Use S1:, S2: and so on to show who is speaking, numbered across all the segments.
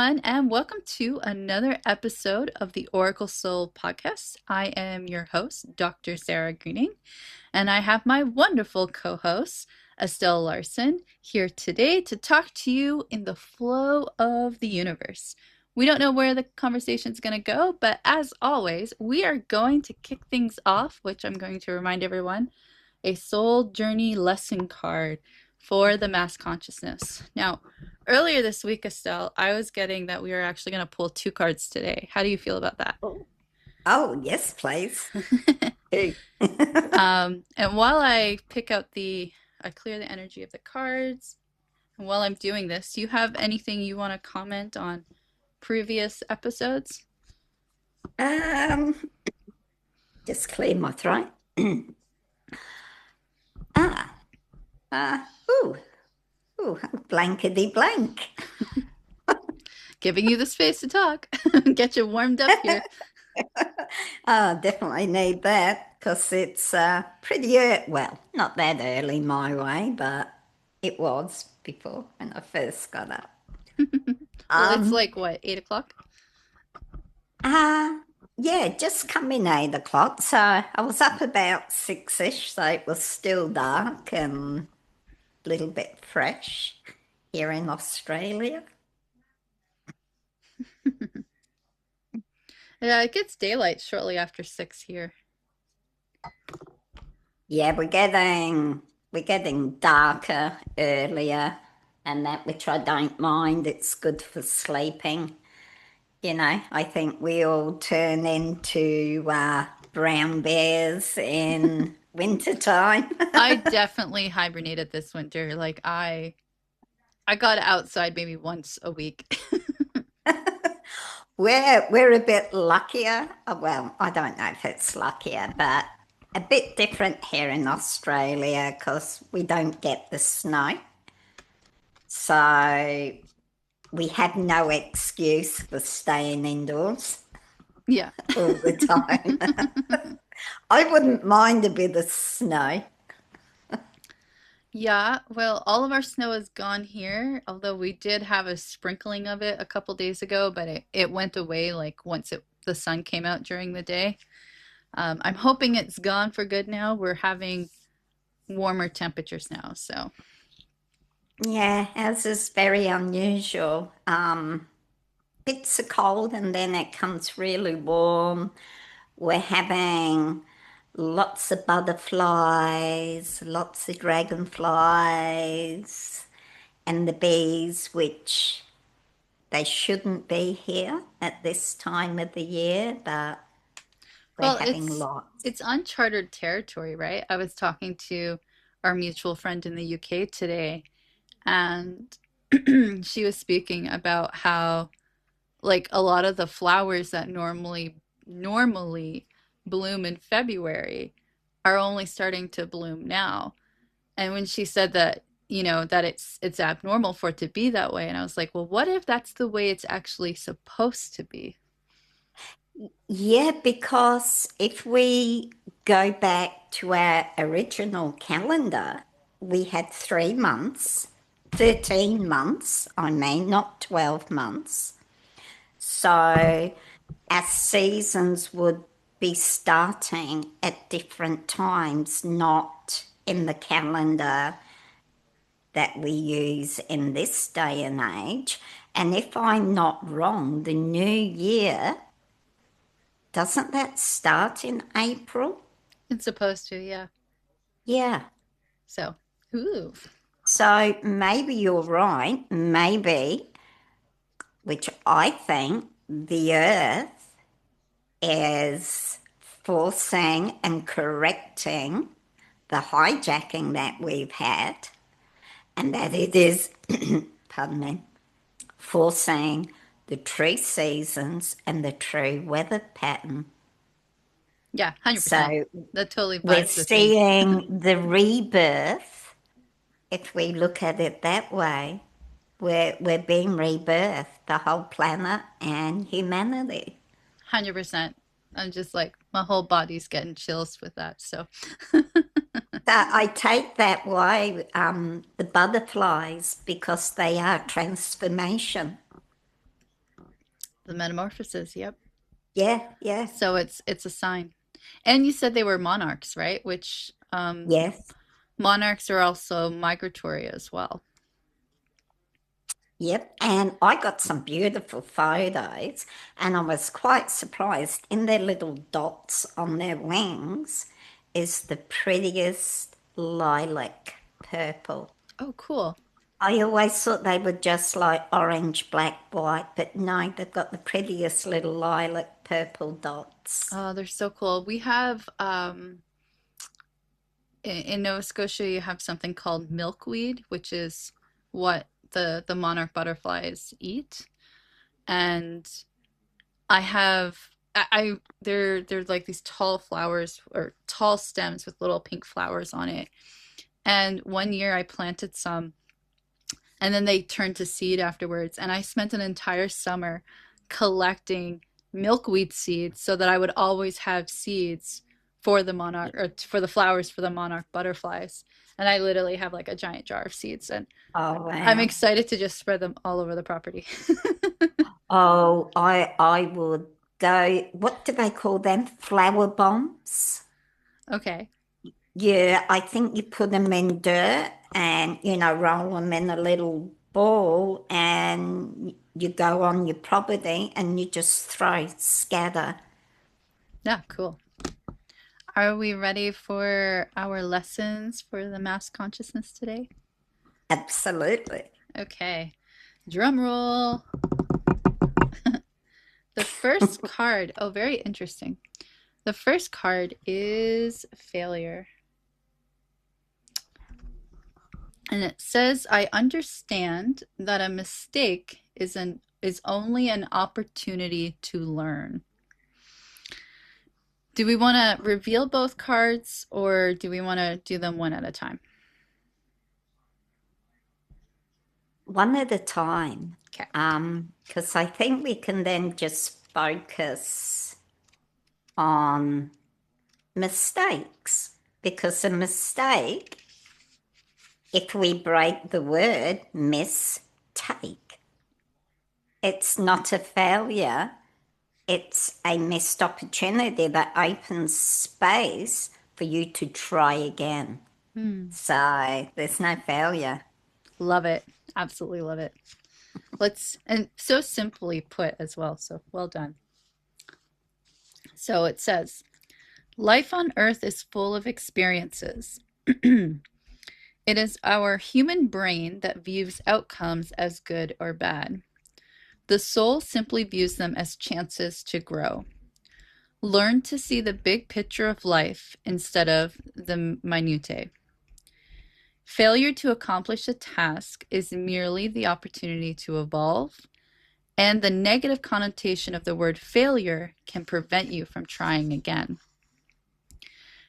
S1: everyone, and welcome to another episode of the Oracle Soul podcast. I am your host, Dr. Sarah Greening, and I have my wonderful co host, Estelle Larson, here today to talk to you in the flow of the universe. We don't know where the conversation is going to go, but as always, we are going to kick things off, which I'm going to remind everyone a soul journey lesson card for the mass consciousness. Now, earlier this week, Estelle, I was getting that we were actually going to pull two cards today. How do you feel about that?
S2: Oh, yes, please. Hey.
S1: And while I I clear the energy of the cards, and while I'm doing this, do you have anything you want to comment on previous episodes?
S2: um, just clear my throat. ah, uh, ooh, ooh, blankety blank.
S1: Giving you the space to talk, get you warmed up here.
S2: Definitely need that because it's pretty early. Well, not that early my way, but it was before when I first got up.
S1: Well, it's
S2: Um,
S1: like what, 8 o'clock?
S2: uh, yeah, just come in 8 o'clock. So I was up about 6ish, so it was still dark and a little bit fresh here in Australia.
S1: Yeah, it gets daylight shortly after 6 here.
S2: Yeah, we're getting darker earlier, and that which I don't mind. It's good for sleeping. I think we all turn into brown bears in wintertime.
S1: I definitely hibernated this winter. I got outside maybe once a week.
S2: We're a bit luckier. Well, I don't know if it's luckier, but a bit different here in Australia because we don't get the snow. So we have no excuse for staying indoors
S1: Yeah.
S2: all the time. I wouldn't mind a bit of snow.
S1: Yeah, well, all of our snow is gone here, although we did have a sprinkling of it a couple days ago, but it went away like the sun came out during the day. I'm hoping it's gone for good now. We're having warmer temperatures now, so
S2: Yeah, ours is very unusual. Bits are cold and then it comes really warm. We're having lots of butterflies, lots of dragonflies, and the bees, which they shouldn't be here at this time of the year, but we're
S1: well,
S2: having lots.
S1: it's uncharted territory, right? I was talking to our mutual friend in the UK today, and she was speaking about how like a lot of the flowers that normally bloom in February are only starting to bloom now. And when she said that, that it's abnormal for it to be that way, and I was like, well, what if that's the way it's actually supposed to be?
S2: Yeah, because if we go back to our original calendar, we had 3 months, 13 months, I mean, not 12 months. So our seasons would be starting at different times, not in the calendar that we use in this day and age. And if I'm not wrong, the new year, doesn't that start in April?
S1: It's supposed to, yeah.
S2: Yeah.
S1: So, ooh.
S2: So maybe you're right. Maybe, which I think the earth is forcing and correcting the hijacking that we've had, and that it is, pardon me, forcing the true seasons and the true weather pattern.
S1: Yeah, 100%.
S2: So
S1: That totally
S2: we're
S1: vibes with me.
S2: seeing the rebirth. If we look at it that way, we're being rebirthed, the whole planet and humanity.
S1: 100%. I'm just like, my whole body's getting chills with that. So,
S2: So I take that way, the butterflies, because they are transformation.
S1: The metamorphoses, yep.
S2: Yeah, yeah,
S1: So it's a sign. And you said they were monarchs, right? Which
S2: yes,
S1: monarchs are also migratory as well.
S2: yep. And I got some beautiful photos, and I was quite surprised. In their little dots on their wings is the prettiest lilac purple.
S1: Oh, cool.
S2: I always thought they were just like orange, black, white, but no, they've got the prettiest little lilac purple dots.
S1: Oh, they're so cool. We have in Nova Scotia you have something called milkweed, which is what the monarch butterflies eat. And I have they're like these tall flowers or tall stems with little pink flowers on it. And one year I planted some and then they turned to seed afterwards. And I spent an entire summer collecting milkweed seeds so that I would always have seeds for the monarch or for the flowers for the monarch butterflies. And I literally have like a giant jar of seeds, and
S2: Oh
S1: I'm
S2: wow.
S1: excited to just spread them all over the property.
S2: Oh, I would go, what do they call them? Flower bombs?
S1: Okay.
S2: Yeah, I think you put them in dirt and, roll them in a little ball and you go on your property and you just throw, scatter.
S1: Yeah, cool. Are we ready for our lessons for the mass consciousness today?
S2: Absolutely.
S1: Okay. Drum roll. The first card. Oh, very interesting. The first card is failure. And it says, I understand that a mistake is only an opportunity to learn. Do we want to reveal both cards or do we want to do them one at a time?
S2: One at a time.
S1: Okay.
S2: Because I think we can then just focus on mistakes. Because a mistake, if we break the word mistake, it's not a failure, it's a missed opportunity that opens space for you to try again.
S1: Hmm.
S2: So there's no failure.
S1: Love it. Absolutely love it. And so simply put as well. So well done. So it says, life on earth is full of experiences. It is our human brain that views outcomes as good or bad. The soul simply views them as chances to grow. Learn to see the big picture of life instead of the minutiae. Failure to accomplish a task is merely the opportunity to evolve, and the negative connotation of the word failure can prevent you from trying again.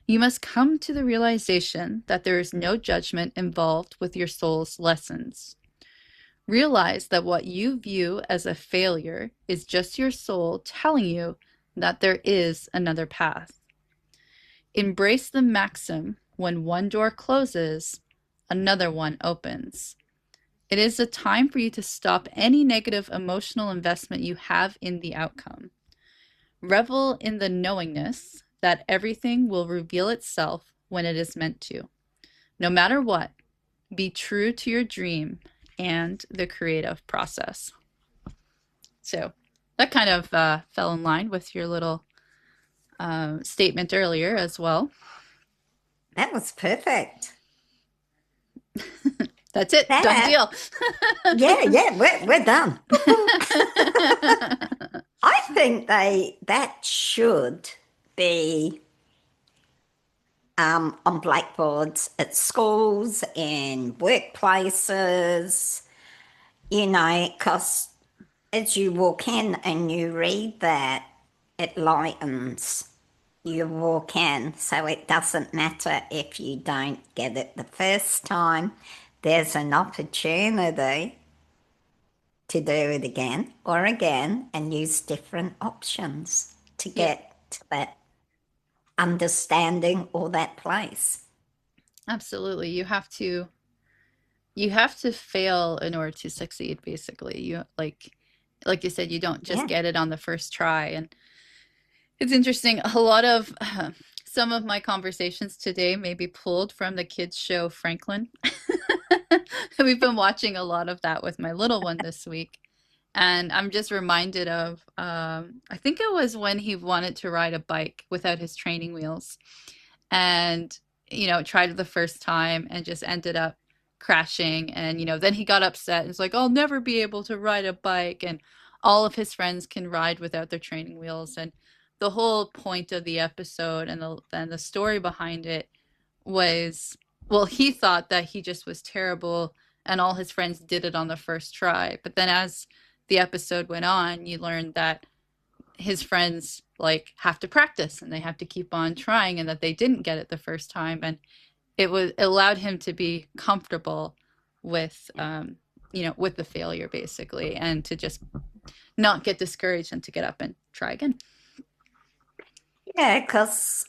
S1: You must come to the realization that there is no judgment involved with your soul's lessons. Realize that what you view as a failure is just your soul telling you that there is another path. Embrace the maxim when one door closes, another one opens. It is a time for you to stop any negative emotional investment you have in the outcome. Revel in the knowingness that everything will reveal itself when it is meant to. No matter what, be true to your dream and the creative process. So that kind of fell in line with your little statement earlier as well.
S2: That was perfect.
S1: That's it. Done
S2: That,
S1: deal.
S2: yeah, we're done. I think that should be on blackboards at schools, in workplaces, because as you walk in and you read that, it lightens. You walk in, so it doesn't matter if you don't get it the first time. There's an opportunity to do it again and use different options to
S1: Yeah,
S2: get to that understanding or that place.
S1: absolutely. You have to fail in order to succeed, basically. You like Like you said, you don't just
S2: Yeah.
S1: get it on the first try. And it's interesting. A lot of some of my conversations today may be pulled from the kids' show Franklin. We've been watching a lot of that with my little one this week. And I'm just reminded of, I think it was when he wanted to ride a bike without his training wheels. And, tried it the first time and just ended up crashing. And, then he got upset and was like, I'll never be able to ride a bike. And all of his friends can ride without their training wheels. And the whole point of the episode and the story behind it was, well, he thought that he just was terrible and all his friends did it on the first try. But then as the episode went on, you learned that his friends like have to practice and they have to keep on trying and that they didn't get it the first time. And it allowed him to be comfortable with with the failure basically, and to just not get discouraged and to get up and try again.
S2: Yeah, because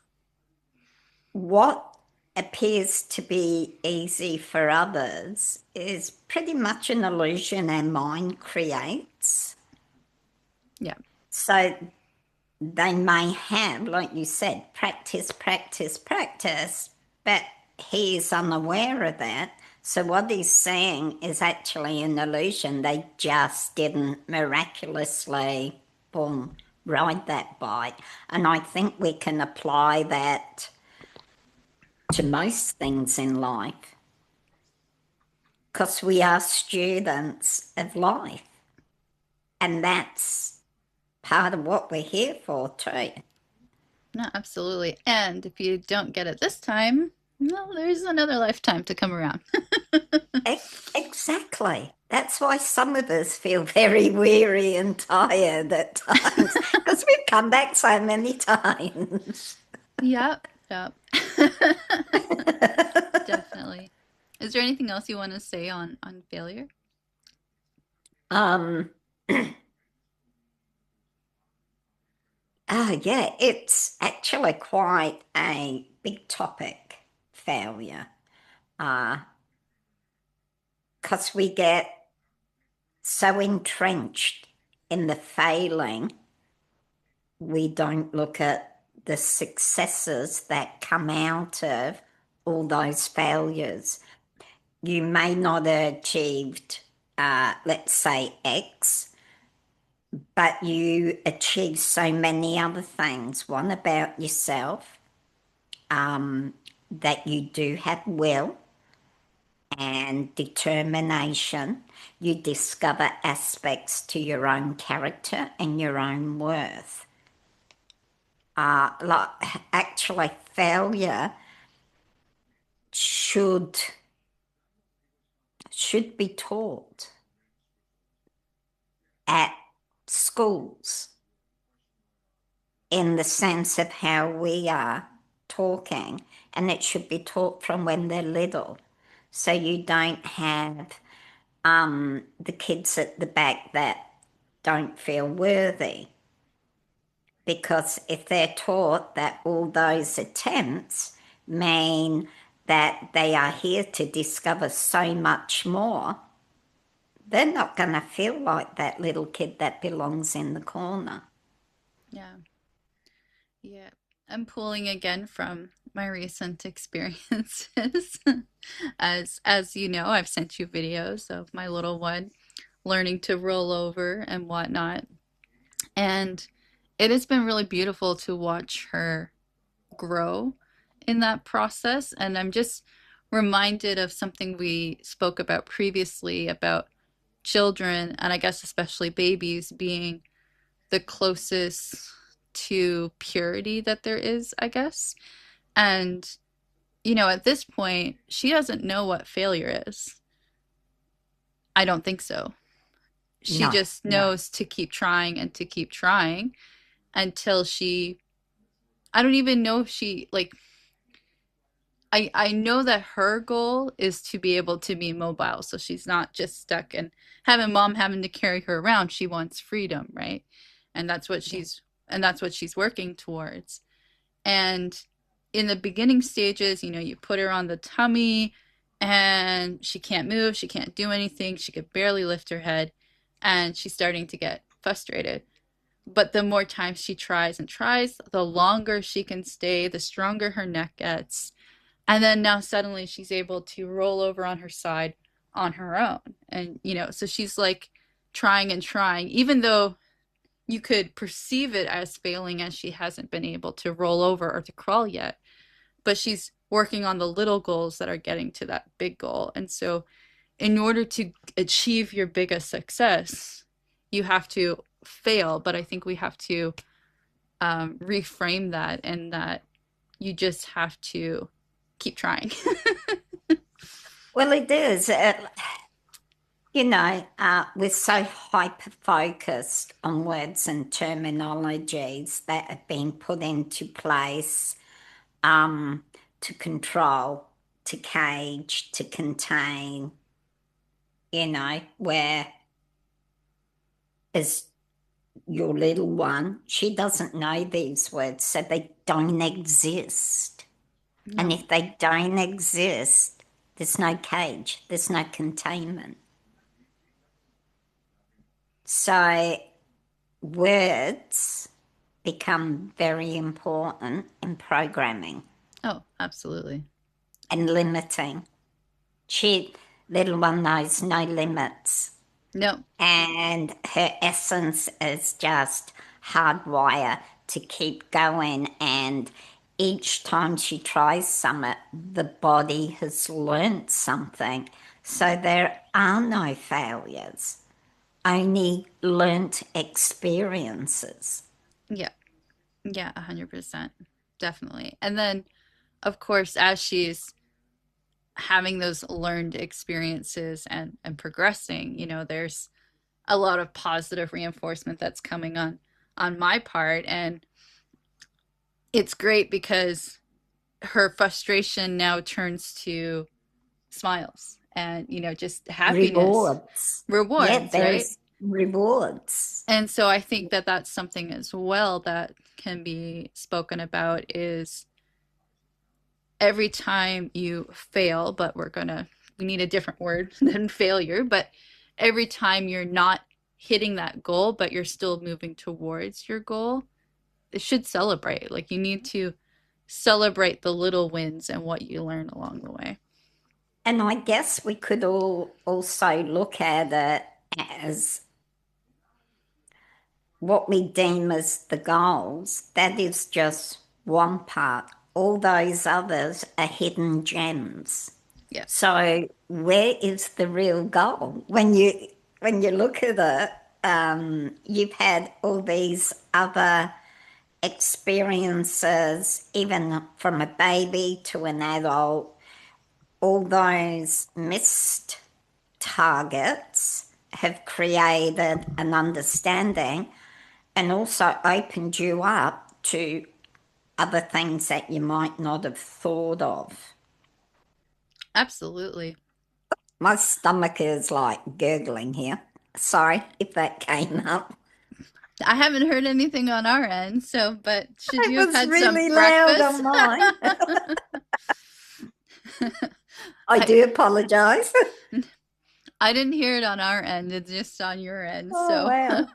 S2: what appears to be easy for others is pretty much an illusion our mind creates.
S1: Yeah.
S2: So they may have, like you said, practice, practice, practice, but he is unaware of that. So what he's saying is actually an illusion. They just didn't miraculously, boom, ride that bike. And I think we can apply that to most things in life because we are students of life. And that's part of what we're here for, too.
S1: No, absolutely. And if you don't get it this time, well, there's another lifetime to come around.
S2: Exactly. That's why some of us feel very weary and tired at times because we've come back so many times.
S1: Yep. Yep. Definitely. Is there anything else you want to say on failure?
S2: um, yeah, it's actually quite a big topic, failure, because we get so entrenched in the failing, we don't look at the successes that come out of all those failures. You may not have achieved, let's say, X, but you achieved so many other things. One about yourself, that you do have will and determination. You discover aspects to your own character and your own worth. Like actually, failure should be taught at schools in the sense of how we are talking, and it should be taught from when they're little. So you don't have the kids at the back that don't feel worthy. Because if they're taught that all those attempts mean that they are here to discover so much more, they're not going to feel like that little kid that belongs in the corner.
S1: Yeah. Yeah. I'm pulling again from my recent experiences. As you know, I've sent you videos of my little one learning to roll over and whatnot. And it has been really beautiful to watch her grow in that process. And I'm just reminded of something we spoke about previously about children, and I guess especially babies, being the closest to purity that there is, I guess. And, at this point, she doesn't know what failure is. I don't think so. She
S2: No,
S1: just
S2: no,
S1: knows to keep trying and to keep trying until I don't even know if she, like, I know that her goal is to be able to be mobile. So she's not just stuck and having mom having to carry her around. She wants freedom, right? And that's what
S2: yeah,
S1: she's working towards. And in the beginning stages, you put her on the tummy and she can't move, she can't do anything, she could barely lift her head. and she's starting to get frustrated. But the more times she tries and tries, the longer she can stay, the stronger her neck gets. And then now suddenly she's able to roll over on her side on her own. And, so she's like trying and trying, even though you could perceive it as failing as she hasn't been able to roll over or to crawl yet. But she's working on the little goals that are getting to that big goal. And so, in order to achieve your biggest success, you have to fail. But I think we have to reframe that, and that you just have to keep trying.
S2: Well, it is. We're so hyper focused on words and terminologies that have been put into place to control, to cage, to contain, where is your little one, she doesn't know these words, so they don't exist. And
S1: No.
S2: if they don't exist, there's no cage, there's no containment. So words become very important in programming
S1: Oh, absolutely.
S2: and limiting. She, little one, knows no limits.
S1: No.
S2: And her essence is just hardwire to keep going. And each time she tries something, the body has learnt something. So there are no failures, only learnt experiences.
S1: Yeah. Yeah, 100%. Definitely. And then, of course, as she's having those learned experiences and progressing, there's a lot of positive reinforcement that's coming on my part. And it's great because her frustration now turns to smiles and, just happiness,
S2: Rewards. Yeah,
S1: rewards, right?
S2: there's rewards.
S1: And so I think that that's something as well that can be spoken about is every time you fail, but we need a different word than failure, but every time you're not hitting that goal, but you're still moving towards your goal, it should celebrate. Like you need to celebrate the little wins and what you learn along the way.
S2: And I guess we could all also look at it as what we deem as the goals. That is just one part. All those others are hidden gems.
S1: Yeah,
S2: So where is the real goal? When you look at it, you've had all these other experiences, even from a baby to an adult, all those missed targets have created an understanding and also opened you up to other things that you might not have thought of.
S1: absolutely.
S2: My stomach is like gurgling here. Sorry if that came up.
S1: I haven't heard anything on our end, so, but should
S2: It
S1: you have
S2: was
S1: had some
S2: really loud
S1: breakfast?
S2: on mine. I
S1: I
S2: do apologize.
S1: I didn't hear it on our end, it's just on your end,
S2: Oh,
S1: so
S2: wow.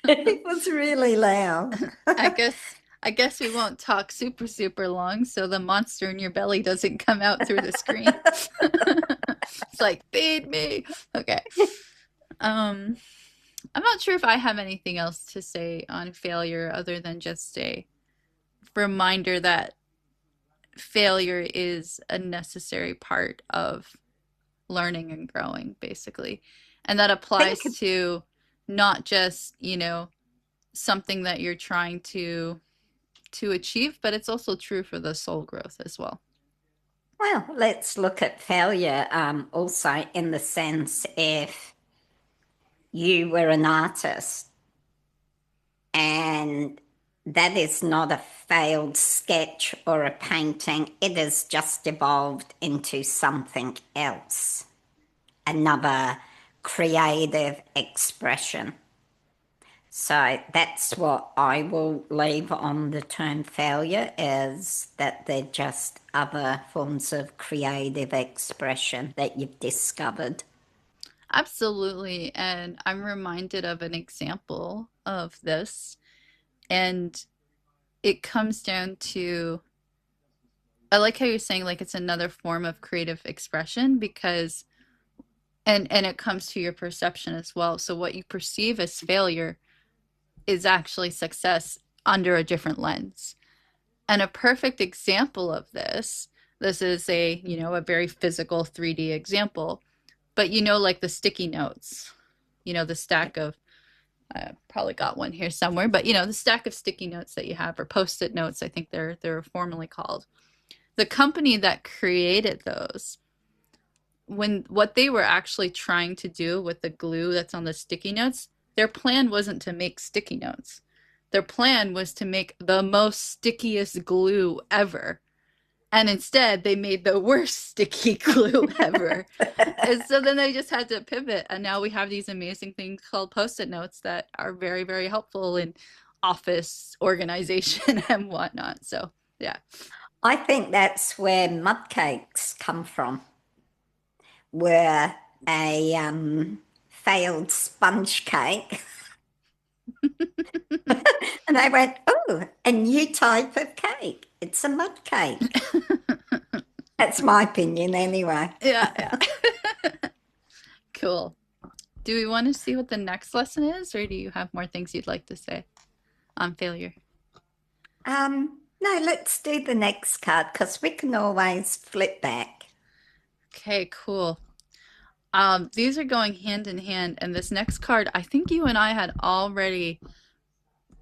S2: It was really loud.
S1: I guess I guess we won't talk super super long so the monster in your belly doesn't come out through the screen. It's like feed me. Okay. Um I'm not sure if I have anything else to say on failure other than just a reminder that failure is a necessary part of learning and growing, basically. And that
S2: Think
S1: applies to not just, something that you're trying to achieve, but it's also true for the soul growth as well.
S2: Well, let's look at failure also in the sense if you were an artist and that is not a failed sketch or a painting, it has just evolved into something else, another creative expression. So that's what I will leave on the term failure is that they're just other forms of creative expression that you've discovered.
S1: Absolutely. And I'm reminded of an example of this. And it comes down to, I like how you're saying like it's another form of creative expression because and it comes to your perception as well. So what you perceive as failure is actually success under a different lens. And a perfect example of this is a very physical 3D example, but like the sticky notes, the stack of I probably got one here somewhere, but the stack of sticky notes that you have, or post-it notes, I think they're formally called. The company that created those, when what they were actually trying to do with the glue that's on the sticky notes, their plan wasn't to make sticky notes. Their plan was to make the most stickiest glue ever. And instead, they made the worst sticky glue ever. And so then they just had to pivot. And now we have these amazing things called post-it notes that are very, very helpful in office organization and whatnot. So, yeah.
S2: I think that's where mud cakes come from, were a failed sponge cake. And I went, oh, a new type of cake. It's a mud cake. That's my opinion anyway.
S1: Yeah, yeah. Cool. Do we want to see what the next lesson is, or do you have more things you'd like to say on failure?
S2: No, let's do the next card because we can always flip back.
S1: Okay, cool. These are going hand in hand, and this next card, I think you and I had already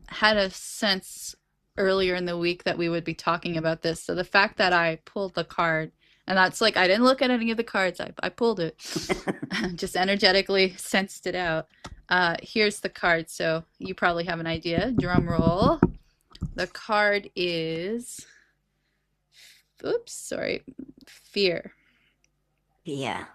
S1: had a sense earlier in the week that we would be talking about this. So the fact that I pulled the card, and that's like I didn't look at any of the cards, I pulled it, just energetically sensed it out. Here's the card, so you probably have an idea. Drum roll. The card is, oops, sorry, fear.
S2: Yeah.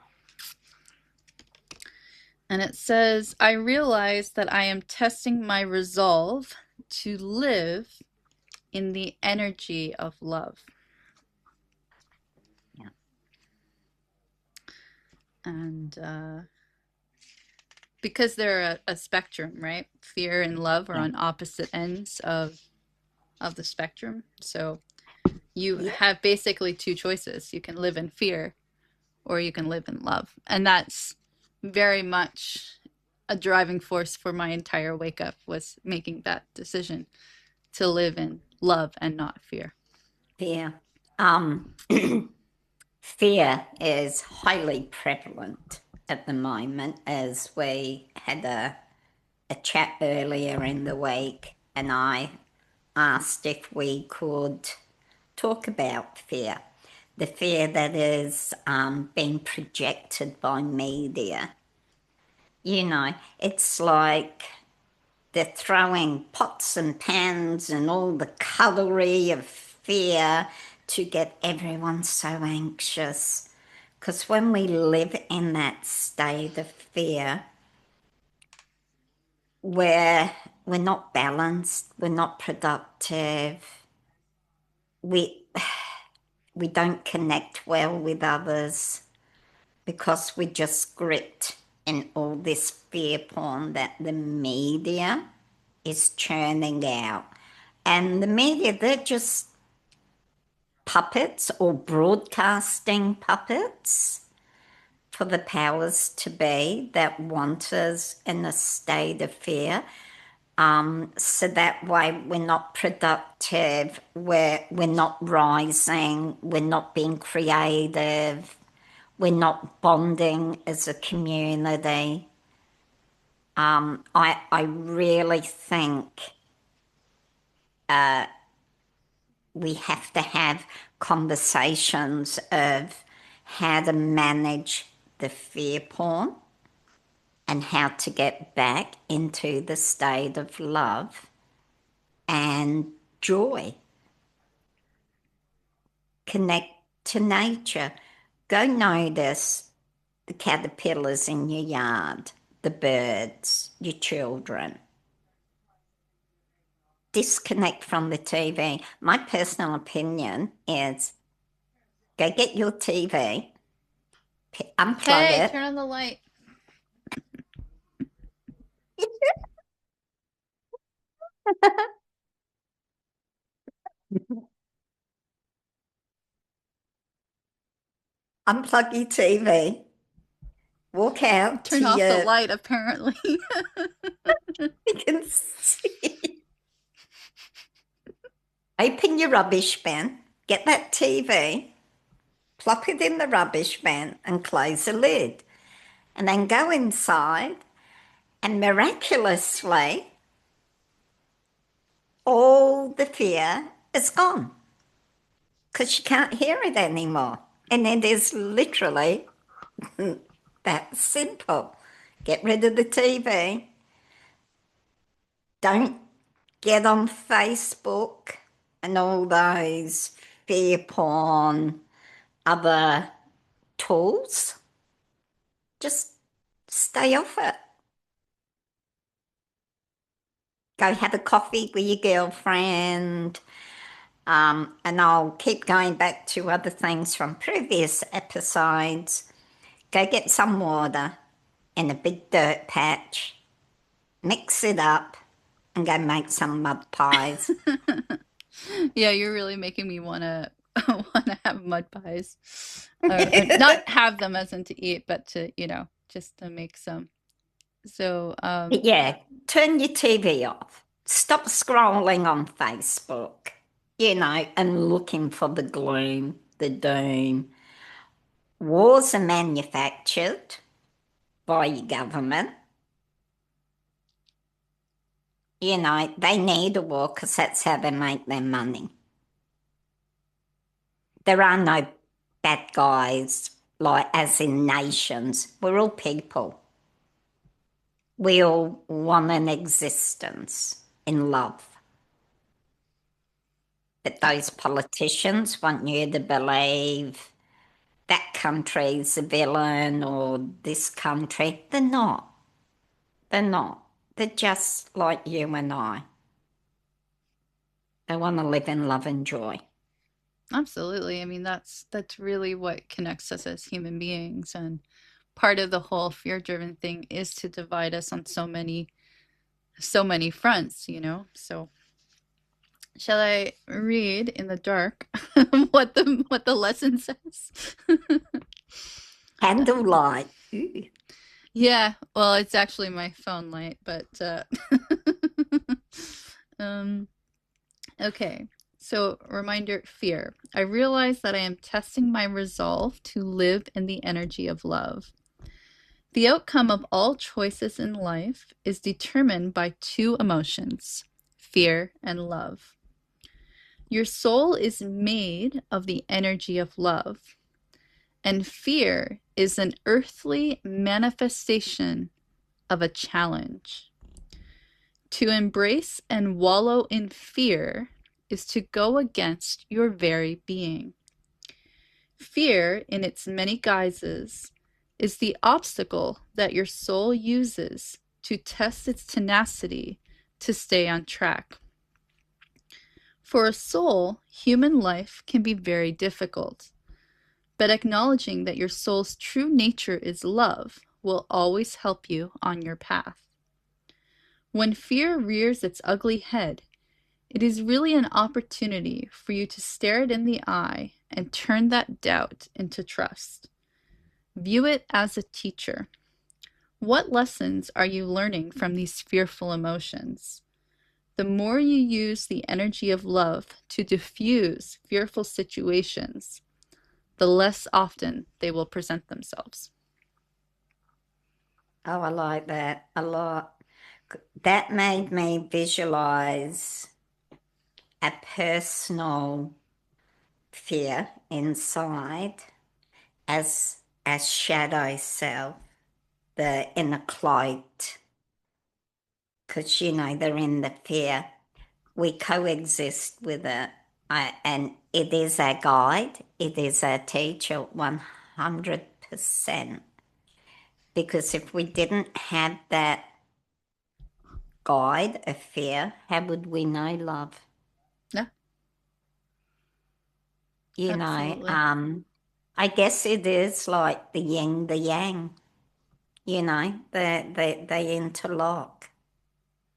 S1: And it says, I realize that I am testing my resolve to live in the energy of love.
S2: Yeah.
S1: And because they're a spectrum, right? Fear and love are
S2: Yeah.
S1: on opposite ends of the spectrum. So you
S2: Yeah.
S1: have basically two choices. You can live in fear or you can live in love. And that's very much a driving force for my entire wake up, was making that decision to live in love and not fear.
S2: Fear. Um, fear is highly prevalent at the moment, as we had a chat earlier in the week, and I asked if we could talk about fear. The fear that is being projected by media. It's like they're throwing pots and pans and all the cutlery of fear to get everyone so anxious. Because when we live in that state of fear, we're not balanced, we're not productive, we we don't connect well with others because we're just gripped in all this fear porn that the media is churning out. And the media, they're just puppets or broadcasting puppets for the powers to be that want us in a state of fear. So that way we're not productive, we're not rising, we're not being creative, we're not bonding as a community. I really think we have to have conversations of how to manage the fear porn and how to get back into the state of love and joy. Connect to nature. Go notice the caterpillars in your yard, the birds, your children. Disconnect from the TV. My personal opinion is go get your TV, unplug
S1: Hey,
S2: it,
S1: turn on the light.
S2: Unplug your TV, walk out
S1: Turn
S2: to
S1: off the
S2: your,
S1: light, apparently.
S2: you can see, open your rubbish bin, get that TV, plop it in the rubbish bin and close the lid. And then go inside and miraculously all the fear is gone because you can't hear it anymore. And it is literally that simple. Get rid of the TV. Don't get on Facebook and all those fear porn, other tools. Just stay off it. Go have a coffee with your girlfriend. And I'll keep going back to other things from previous episodes. Go get some water in a big dirt patch, mix it up, and go make some mud pies.
S1: Yeah, you're really making me wanna wanna have mud pies. Or not have them as in to eat, but to, just to make some. So,
S2: Yeah, turn your TV off. Stop scrolling on Facebook, and looking for the gloom, the doom. Wars are manufactured by your government. They need a war because that's how they make their money. There are no bad guys, like as in nations. We're all people. We all want an existence in love. But
S1: uh,
S2: those politicians want you to believe that country's a villain or this country. They're not. They're not. They're just like you and I. They want to live in love and joy.
S1: absolutely. I mean, that's really what connects us as human beings, and part of the whole fear-driven thing is to divide us on so many fronts. So, shall I read in the dark what the lesson says?
S2: Candlelight. Ooh.
S1: Yeah, well, it's actually my phone light, but um okay. So, reminder, fear. I realize that I am testing my resolve to live in the energy of love. The outcome of all choices in life is determined by two emotions, fear and love. Your soul is made of the energy of love, and fear is an earthly manifestation of a challenge. To embrace and wallow in fear is to go against your very being. Fear, in its many guises, is the obstacle that your soul uses to test its tenacity to stay on track. For a soul, human life can be very difficult, but acknowledging that your soul's true nature is love will always help you on your path. When fear rears its ugly head, it is really an opportunity for you to stare it in the eye and turn that doubt into trust. View it as a teacher. What lessons are you learning from these fearful emotions? The more you use the energy of love to diffuse fearful situations, the less often they will present themselves.
S2: Oh, I like that a lot. That made me visualize a personal fear inside as shadow self, the inner cloaked, because they're in the fear. We coexist with it, and it is our guide, it is our teacher 100%. Because if we didn't have that guide of fear, how would we know love?
S1: Yeah,
S2: You know,
S1: absolutely.
S2: um, I guess it is like the yin, the yang, they interlock.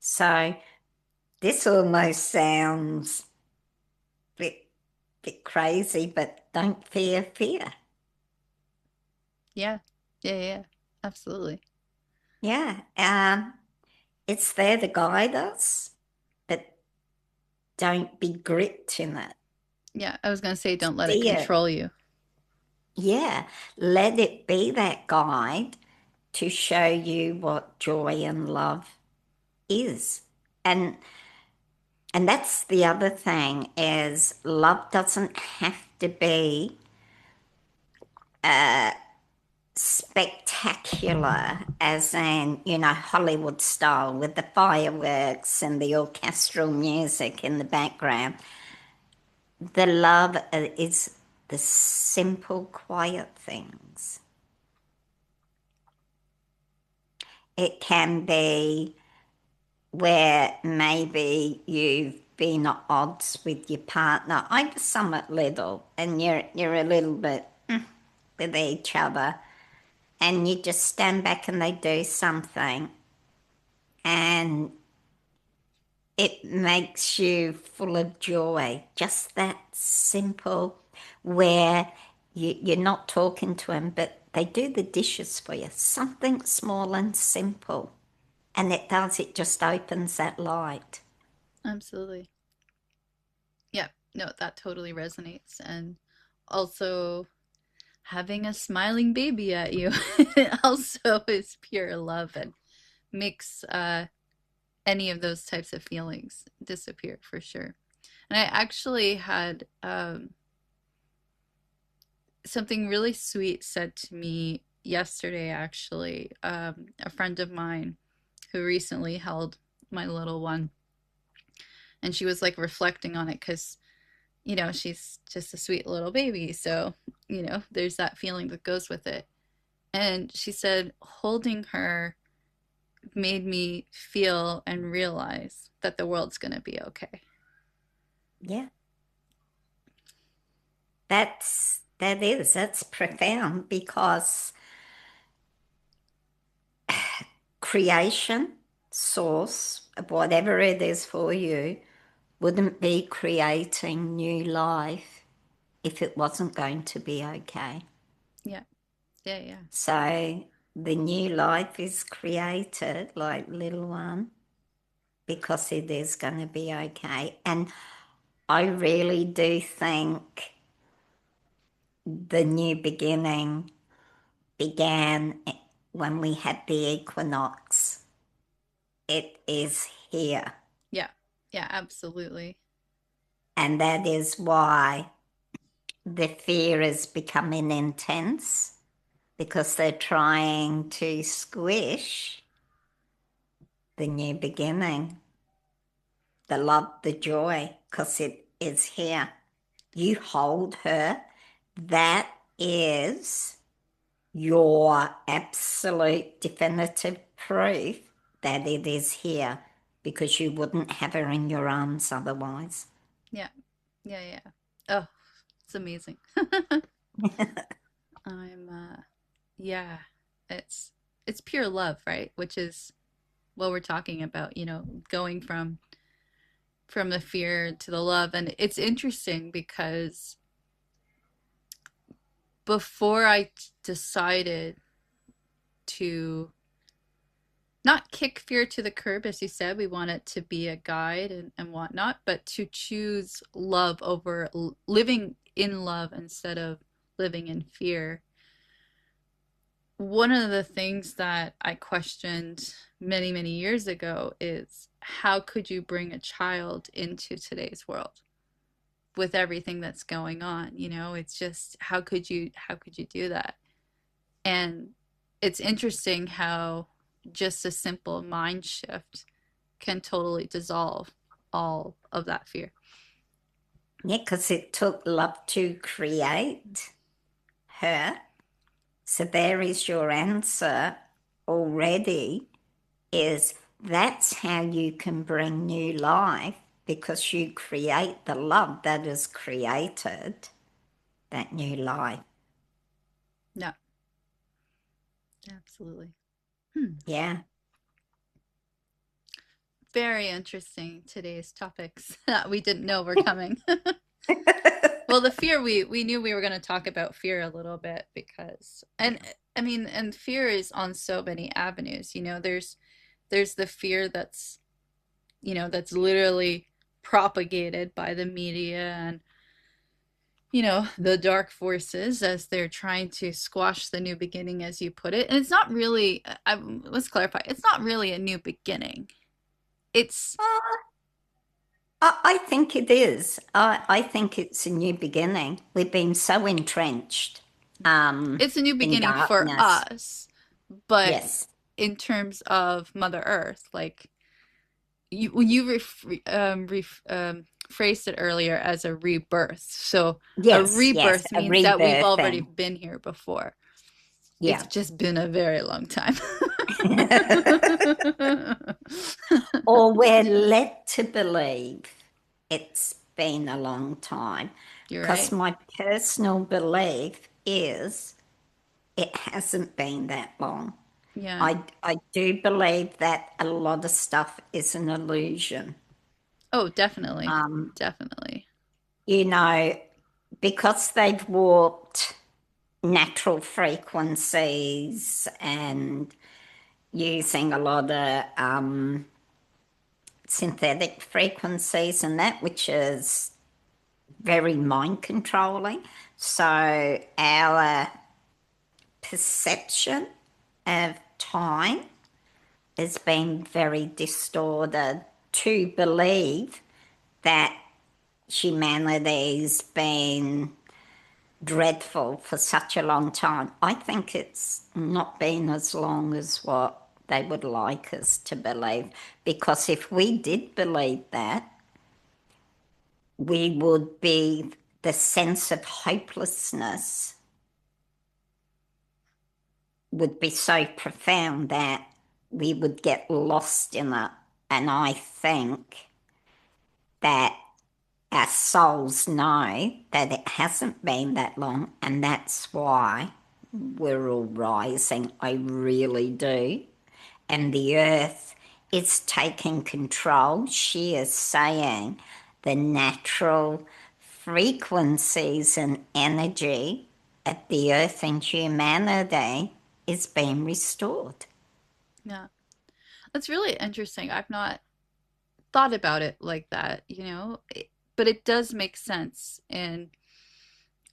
S2: So this almost sounds a bit crazy, but don't fear fear.
S1: Yeah. Yeah, yeah. Absolutely.
S2: Yeah, it's there to guide us, but don't be gripped in it.
S1: Yeah, I was going to say don't let it
S2: See it.
S1: control you.
S2: Yeah, let it be that guide to show you what joy and love is. And and that's the other thing is love doesn't have to be spectacular as in, Hollywood style with the fireworks and the orchestral music in the background. The love is the simple, quiet things. It can be where maybe you've been at odds with your partner over somewhat little and you're a little bit with each other and you just stand back and they do something and it makes you full of joy. Just that simple, where you're not talking to them, but they do the dishes for you. Something small and simple. And it just opens that light.
S1: Absolutely. Yeah. No, that totally resonates. And also having a smiling baby at you also is pure love and makes any of those types of feelings disappear for sure. And I actually had something really sweet said to me yesterday, actually. A friend of mine who recently held my little one, and she was like reflecting on it because, she's just a sweet little baby. So, there's that feeling that goes with it. And she said, holding her made me feel and realize that the world's going to be okay.
S2: Yeah, that's profound because creation, source, whatever it is for you, wouldn't be creating new life if it wasn't going to be okay.
S1: Yeah. Yeah. Yeah.
S2: So the new life is created, like little one, because it is going to be okay. And I really do think the new beginning began when we had the equinox. It is here.
S1: Yeah. Yeah. Absolutely.
S2: And that is why the fear is becoming intense because they're trying to squish the new beginning, the love, the joy, because it is here. You hold her. That is your absolute definitive proof that it is here because you wouldn't have her in your arms otherwise.
S1: Yeah. Yeah. Yeah. Oh, it's amazing. I'm yeah, it's it's pure love, right? Which is what we're talking about, going from the fear to the love. And it's interesting because before I decided to not kick fear to the curb, as you said, we want it to be a guide and whatnot, but to choose love over living in love instead of living in fear. One of the things that I questioned many, many years ago is how could you bring a child into today's world with everything that's going on? It's just how could you do that? And it's interesting how just a simple mind shift can totally dissolve all of that fear.
S2: Yeah, because it took love to create her. So there is your answer already is that's how you can bring new life because you create the love that has created that new life.
S1: Yeah, absolutely. Hmm.
S2: Yeah.
S1: Very interesting today's topics that we didn't know were coming. Well, the fear we knew we were going to talk about fear a little bit because and
S2: Yeah.
S1: I mean and fear is on so many avenues. There's the fear that's literally propagated by the media and the dark forces as they're trying to squash the new beginning, as you put it. And it's not really, let's clarify, it's not really a new beginning. It's
S2: I think it is. I think it's a new beginning. We've been so entrenched
S1: it's a new
S2: in
S1: beginning for
S2: darkness.
S1: us, but
S2: Yes.
S1: in terms of Mother Earth, like you phrased it earlier as a rebirth. So a
S2: Yes, yes,
S1: rebirth
S2: a
S1: means that we've already
S2: rebirthing.
S1: been here before. It's
S2: Yeah.
S1: just been a very long time.
S2: Or we're led to believe it's been a long time.
S1: You're
S2: Because
S1: right.
S2: my personal belief is it hasn't been that long.
S1: Yeah.
S2: I do believe that a lot of stuff is an illusion.
S1: Oh, definitely.
S2: Um,
S1: Definitely.
S2: you know, because they've warped natural frequencies and using a lot of synthetic frequencies and that, which is very mind controlling. So our perception of time has been very distorted to believe that humanity's been dreadful for such a long time. I think it's not been as long as what they would like us to believe. Because if we did believe that, we would be the sense of hopelessness would be so profound that we would get lost in it. And I think that our souls know that it hasn't been that long, and that's why we're all rising. I really do. And the earth is taking control. She is saying the natural frequencies and energy at the earth and humanity is being restored.
S1: Yeah. That's really interesting. I've not thought about it like that, but it does make sense. And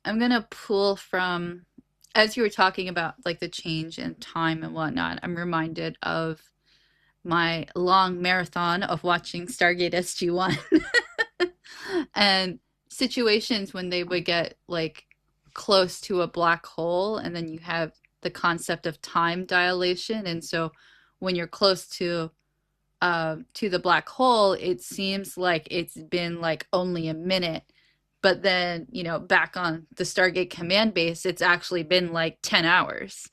S1: I'm gonna pull from, as you were talking about like the change in time and whatnot, I'm reminded of my long marathon of watching Stargate SG-1 and situations when they would get like close to a black hole, and then you have the concept of time dilation. And so when you're close to the black hole, it seems like it's been like only a minute. But then, back on the Stargate command base, it's actually been like 10 hours.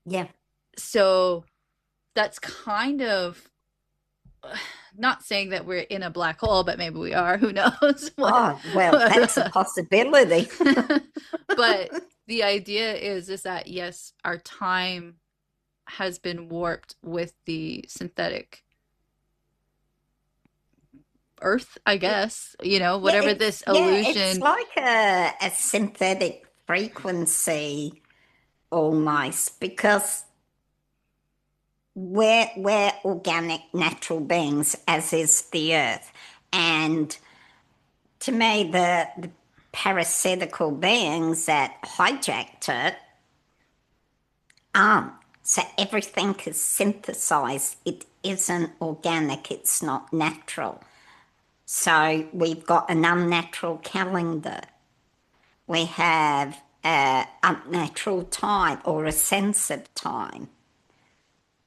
S2: Yeah.
S1: So that's kind of not saying that we're in a black hole, but maybe we are. Who knows?
S2: Oh, well, that's a possibility.
S1: But the idea is that yes, our time has been warped with the synthetic Earth, I guess. Whatever this
S2: It's
S1: illusion.
S2: like a synthetic frequency almost because we're organic natural beings, as is the earth. And to me, the parasitical beings that hijacked it aren't. So everything is synthesized. It isn't organic, it's not natural. So we've got an unnatural calendar. We have a unnatural time or a sense of time.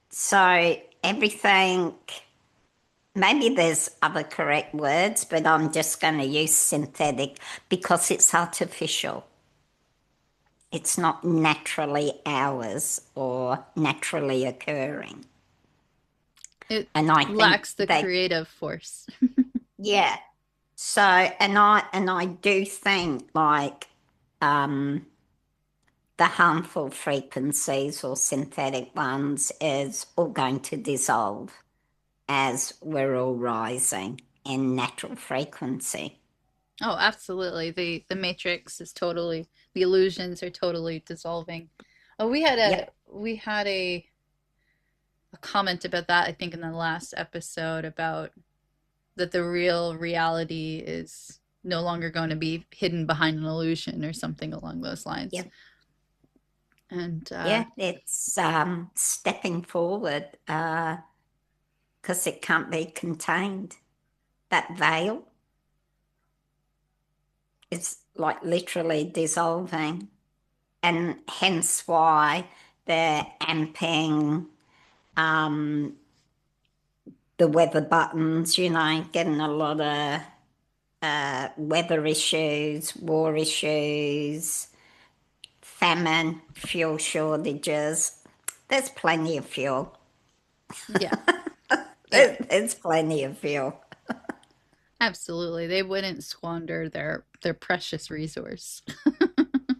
S2: So everything, maybe there's other correct words, but I'm just going to use synthetic because it's artificial. It's not naturally ours or naturally occurring.
S1: It
S2: And I think
S1: lacks the
S2: they,
S1: creative force.
S2: yeah. So, and I do think like um, the harmful frequencies or synthetic ones is all going to dissolve. as we're all rising in natural frequency.
S1: Oh, absolutely. The matrix is totally, the illusions are totally dissolving. Oh,
S2: Yep,
S1: we had a comment about that, I think, in the last episode about that the real reality is no longer going to be hidden behind an illusion or something along those lines.
S2: yep,
S1: And
S2: yeah, it's stepping forward because it can't be contained. That veil is like literally dissolving, and hence why they're amping um, the weather buttons, getting a lot of weather issues, war issues, famine, fuel shortages. There's plenty of fuel.
S1: yeah, yeah,
S2: There's plenty of fuel.
S1: absolutely. They wouldn't squander their precious resource.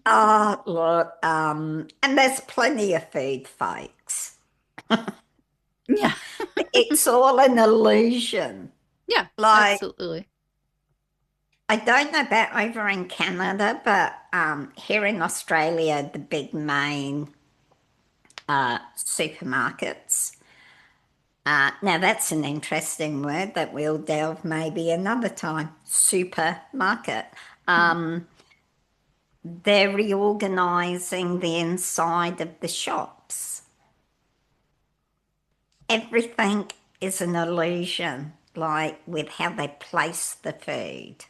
S2: Oh, look, and there's plenty of food, folks.
S1: Yeah,
S2: It's all an illusion.
S1: yeah,
S2: Like,
S1: absolutely.
S2: I don't know about over in Canada, but here in Australia, the big main supermarkets. Now, that's an interesting word that we'll delve maybe another time. Supermarket.
S1: Hmm.
S2: They're reorganizing the inside of the shops. Everything is an illusion, like with how they place the food,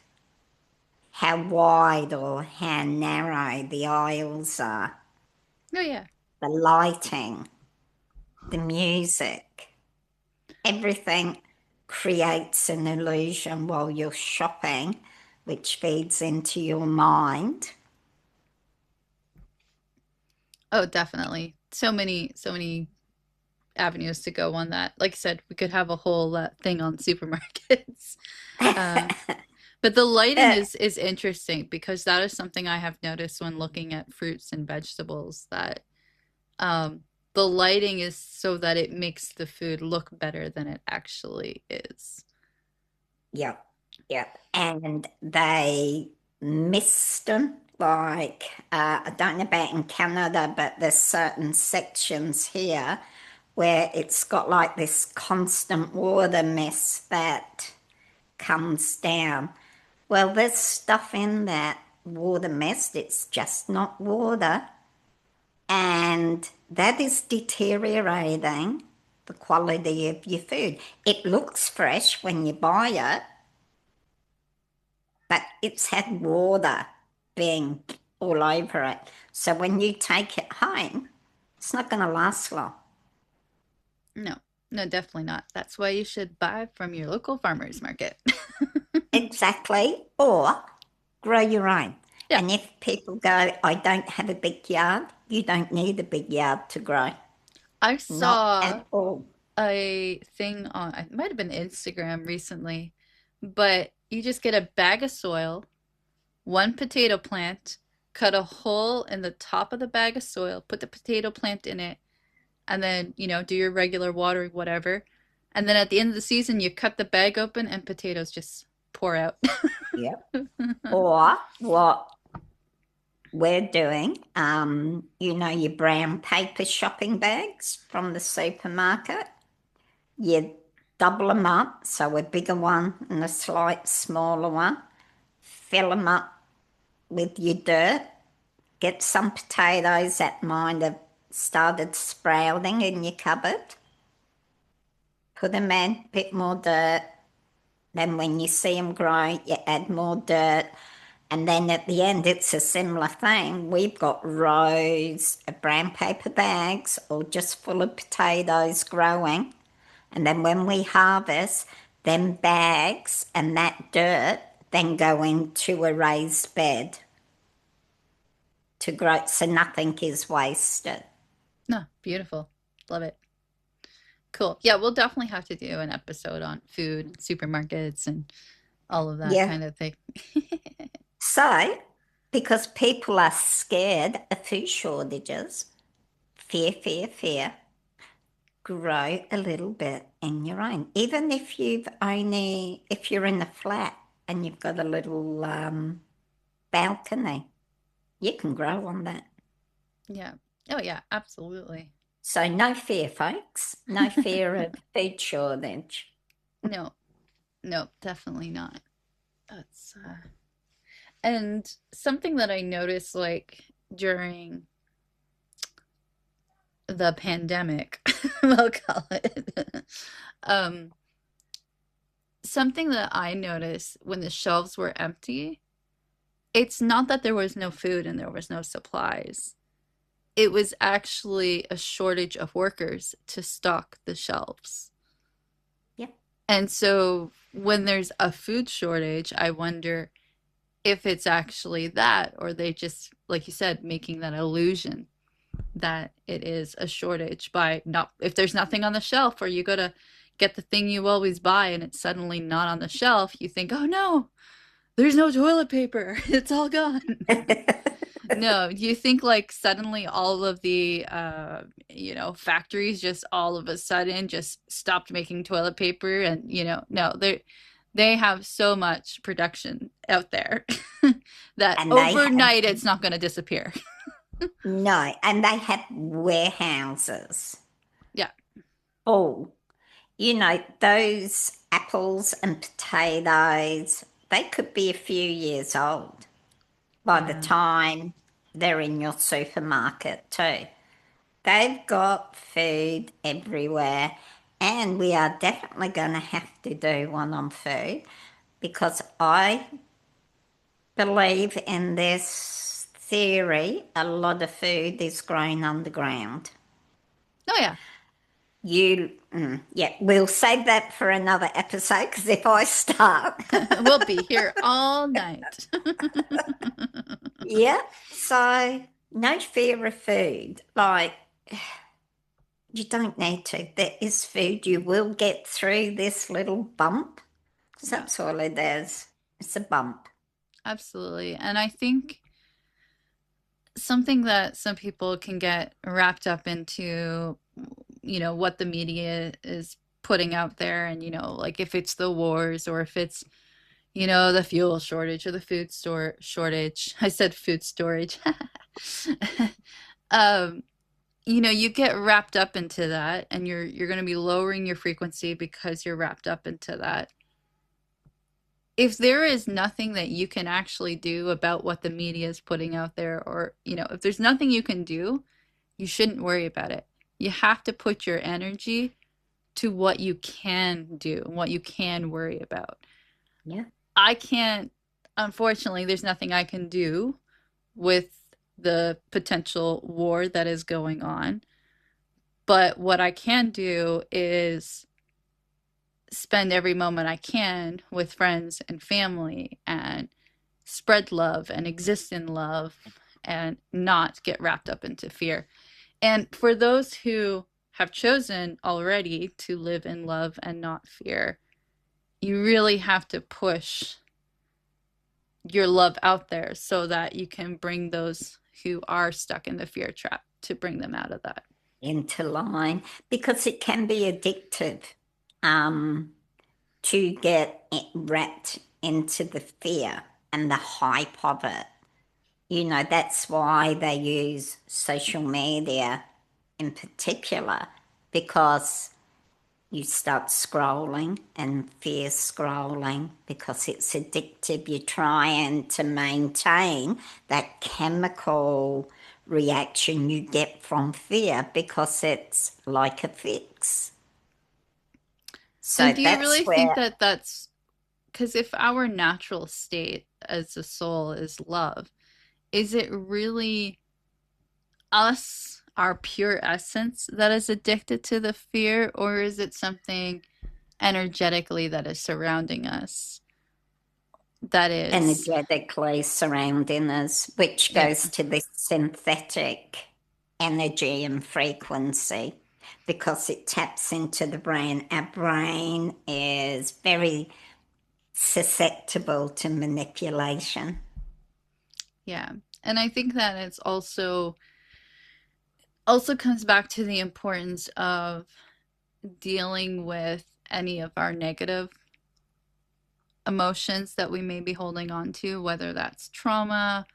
S2: how wide or how narrow the aisles are,
S1: Oh yeah.
S2: the lighting, the music. Everything creates an illusion while you're shopping, which feeds into your mind.
S1: Oh, definitely. So many avenues to go on that. Like I said, we could have a whole thing on supermarkets. Um, but the lighting
S2: Uh,
S1: is interesting because that is something I have noticed when looking at fruits and vegetables that um, the lighting is so that it makes the food look better than it actually is.
S2: yep, yep. And they mist them. Like, I don't know about in Canada, but there's certain sections here where it's got like this constant water mist that comes down. Well, there's stuff in that water mist, it's just not water. And that is deteriorating the quality of your food. It looks fresh when you buy it, but it's had water being all over it. So when you take it home, it's not going to last long.
S1: No, no, definitely not. That's why you should buy from your local farmers market.
S2: Exactly. Or grow your own.
S1: Yeah,
S2: And if people go, I don't have a big yard, you don't need a big yard to grow.
S1: I
S2: Not
S1: saw
S2: at all.
S1: a thing on, it might have been Instagram recently, but you just get a bag of soil, one potato plant, cut a hole in the top of the bag of soil, put the potato plant in it, and then, do your regular watering, whatever. And then at the end of the season, you cut the bag open and potatoes just pour out.
S2: Yep. Or what we're doing, your brown paper shopping bags from the supermarket, you double them up, so a bigger one and a slight smaller one, fill them up with your dirt, get some potatoes that might have started sprouting in your cupboard, put them in, a bit more dirt. Then when you see them grow, you add more dirt. And then at the end, it's a similar thing. We've got rows of brown paper bags, all just full of potatoes growing. And then when we harvest, them bags and that dirt then go into a raised bed to grow, so nothing is wasted.
S1: No, beautiful. Love it. Cool. Yeah, we'll definitely have to do an episode on food, supermarkets, and all of that
S2: Yeah.
S1: kind of thing.
S2: So, because people are scared of food shortages, fear, fear, fear, grow a little bit in your own. Even if you're in a flat and you've got a little balcony, you can grow on that.
S1: Yeah. Oh, yeah, absolutely.
S2: So no fear, folks. No fear of food shortage.
S1: No, no, definitely not. That's and something that I noticed like during the pandemic, we'll call it. um, Something that I noticed when the shelves were empty, it's not that there was no food and there was no supplies. It was actually a shortage of workers to stock the shelves.
S2: Yep.
S1: And so when there's a food shortage, I wonder if it's actually that, or they just, like you said, making that illusion that it is a shortage by not, if there's nothing on the shelf, or you go to get the thing you always buy and it's suddenly not on the shelf, you think, oh no, there's no toilet paper. It's all gone. No, you think like suddenly all of the factories just all of a sudden just stopped making toilet paper, and no, they have so much production out there that
S2: And they have
S1: overnight it's not going to disappear.
S2: no, and they have warehouses
S1: Yeah.
S2: full. Those apples and potatoes, they could be a few years old by the
S1: Yeah.
S2: time they're in your supermarket, too. They've got food everywhere, and we are definitely going to have to do one on food because I believe in this theory a lot of food is grown underground.
S1: Oh yeah.
S2: Yeah, we'll save that for another episode because if I start,
S1: We'll be here all night.
S2: yeah, so no fear of food. Like, you don't need to. There is food. You will get through this little bump because
S1: Yeah,
S2: that's all it is. It's a bump.
S1: absolutely. And I think something that some people can get wrapped up into, what the media is putting out there, and like if it's the wars, or if it's the fuel shortage or the food store shortage. I said food storage. um you get wrapped up into that, and you're going to be lowering your frequency because you're wrapped up into that. If there is nothing that you can actually do about what the media is putting out there, or if there's nothing you can do, you shouldn't worry about it. You have to put your energy to what you can do and what you can worry about.
S2: Yeah.
S1: I can't, unfortunately, there's nothing I can do with the potential war that is going on. But what I can do is spend every moment I can with friends and family, and spread love and exist in love, and not get wrapped up into fear. And for those who have chosen already to live in love and not fear, you really have to push your love out there so that you can bring those who are stuck in the fear trap, to bring them out of that.
S2: Into line because it can be addictive um, to get wrapped into the fear and the hype of it. That's why they use social media in particular because you start scrolling and fear scrolling because it's addictive. You're trying to maintain that chemical reaction you get from fear because it's like a fix. So
S1: And do you
S2: that's
S1: really think
S2: where,
S1: that that's because if our natural state as a soul is love, is it really us, our pure essence, that is addicted to the fear, or is it something energetically that is surrounding us that is,
S2: energetically surrounding us, which
S1: yeah,
S2: goes to this synthetic energy and frequency because it taps into the brain. Our brain is very susceptible to manipulation.
S1: yeah. And I think that it's also comes back to the importance of dealing with any of our negative emotions that we may be holding on to, whether that's trauma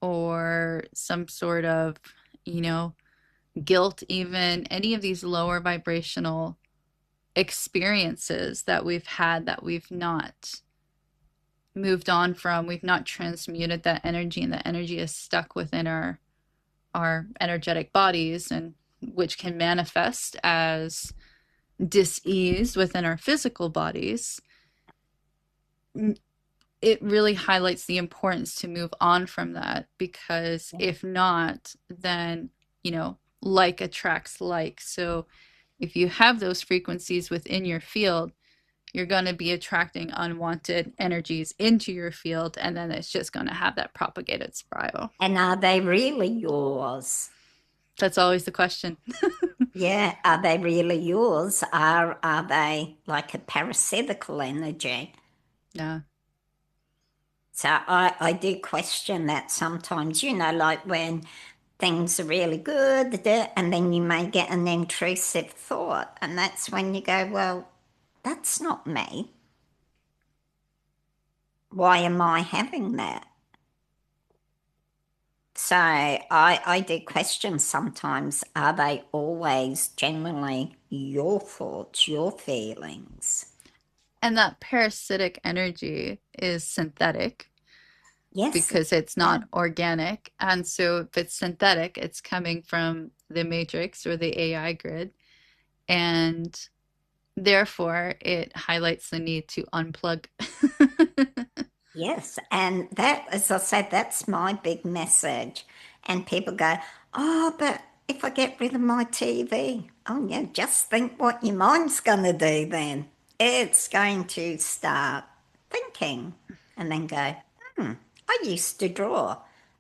S1: or some sort of, you know, guilt, even any of these lower vibrational experiences that we've had that we've not moved on from, we've not transmuted that energy, and that energy is stuck within our energetic bodies, and which can manifest as dis-ease within our physical bodies. It really highlights the importance to move on from that, because if not, then, you know, like attracts like. So if you have those frequencies within your field, you're going to be attracting unwanted energies into your field, and then it's just going to have that propagated spiral.
S2: And are they really yours?
S1: That's always the question.
S2: Yeah, are they really yours? Are they like a parasitical energy?
S1: Yeah.
S2: So I do question that sometimes, like when things are really good, and then you may get an intrusive thought, and that's when you go, well, that's not me. Why am I having that? So I do question sometimes, are they always generally your thoughts, your feelings?
S1: And that parasitic energy is synthetic
S2: Yes,
S1: because it's
S2: yeah,
S1: not organic. And so if it's synthetic, it's coming from the matrix or the AI grid. And therefore, it highlights the need to unplug.
S2: yes. And that, as I said, that's my big message. And people go, oh, but if I get rid of my TV, oh, yeah, just think what your mind's going to do then. It's going to start thinking and then go, I used to draw.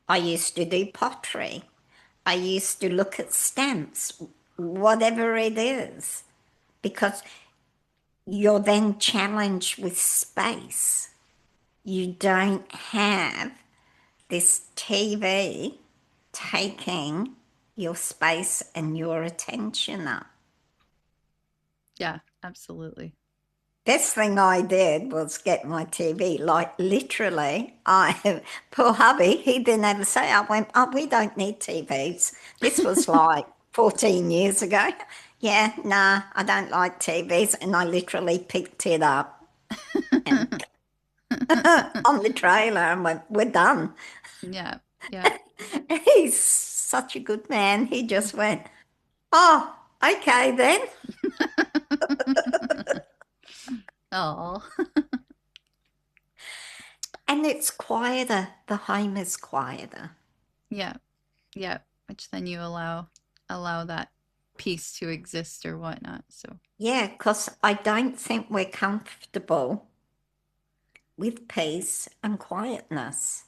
S2: I used to do pottery. I used to look at stamps, whatever it is, because you're then challenged with space. You don't have this TV taking your space and your attention up.
S1: Yeah, absolutely.
S2: Best thing I did was get my TV. Like literally, poor hubby, he didn't ever say. I went, oh, we don't need TVs. This was like 14 years ago. Yeah, nah, I don't like TVs, and I literally picked it up and on the trailer and went, we're done.
S1: Yeah, yeah.
S2: He's such a good man. He just went, oh, okay then.
S1: Oh,
S2: And it's quieter. The home is quieter.
S1: yeah, yeah. Which then you allow that peace to exist or whatnot. So,
S2: Yeah, because I don't think we're comfortable with peace and quietness.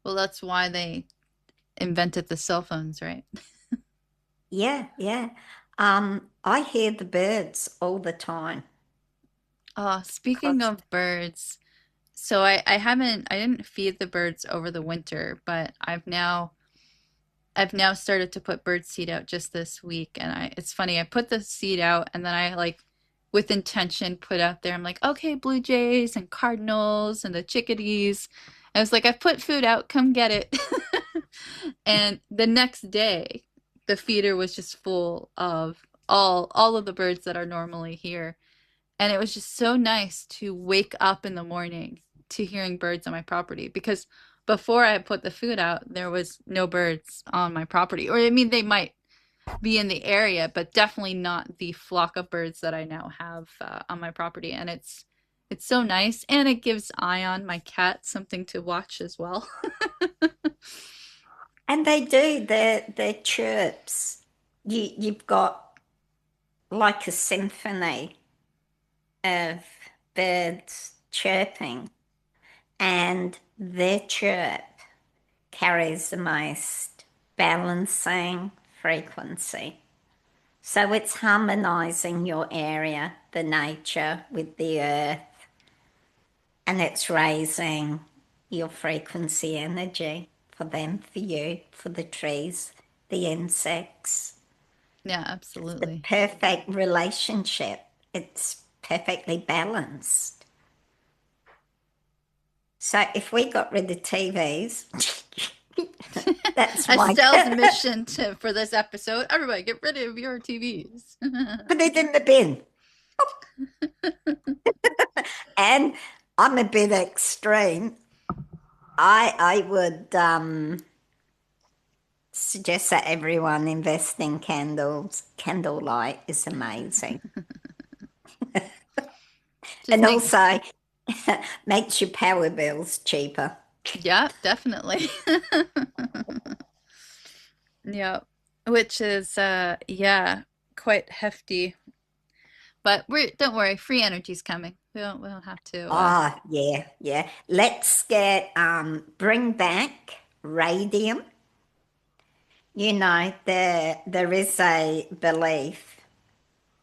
S1: well, that's why they invented the cell phones, right?
S2: Yeah, yeah. I hear the birds all the time.
S1: Oh, speaking
S2: 'Cause
S1: of birds, so I didn't feed the birds over the winter, but I've now started to put bird seed out just this week, and it's funny, I put the seed out and then I like with intention put out there, I'm like, okay, blue jays and cardinals and the chickadees. I was like, I put food out, come get it. And the next day, the feeder was just full of all of the birds that are normally here. And it was just so nice to wake up in the morning to hearing birds on my property, because before I put the food out, there was no birds on my property. Or I mean, they might be in the area, but definitely not the flock of birds that I now have on my property. And it's so nice, and it gives Ion, my cat, something to watch as well.
S2: and they do their chirps. You've got like a symphony of birds chirping, and their chirp carries the most balancing frequency. So it's harmonizing your area, the nature with the earth, and it's raising your frequency energy for them, for you, for the trees, the insects.
S1: Yeah,
S2: The
S1: absolutely.
S2: perfect relationship. It's perfectly balanced. So if we got rid of TVs, that's my
S1: Estelle's mission for this episode, everybody get rid of your TVs.
S2: put it in the bin. And I'm a bit extreme. I would suggest that everyone invest in candles. Candlelight is amazing.
S1: Just
S2: And
S1: make,
S2: also makes your power bills cheaper.
S1: yeah, definitely. Yeah, which is yeah, quite hefty. But we don't worry, free energy's coming. We don't have to
S2: Ah, yeah, yeah. Let's get bring back radium. You know, there is a belief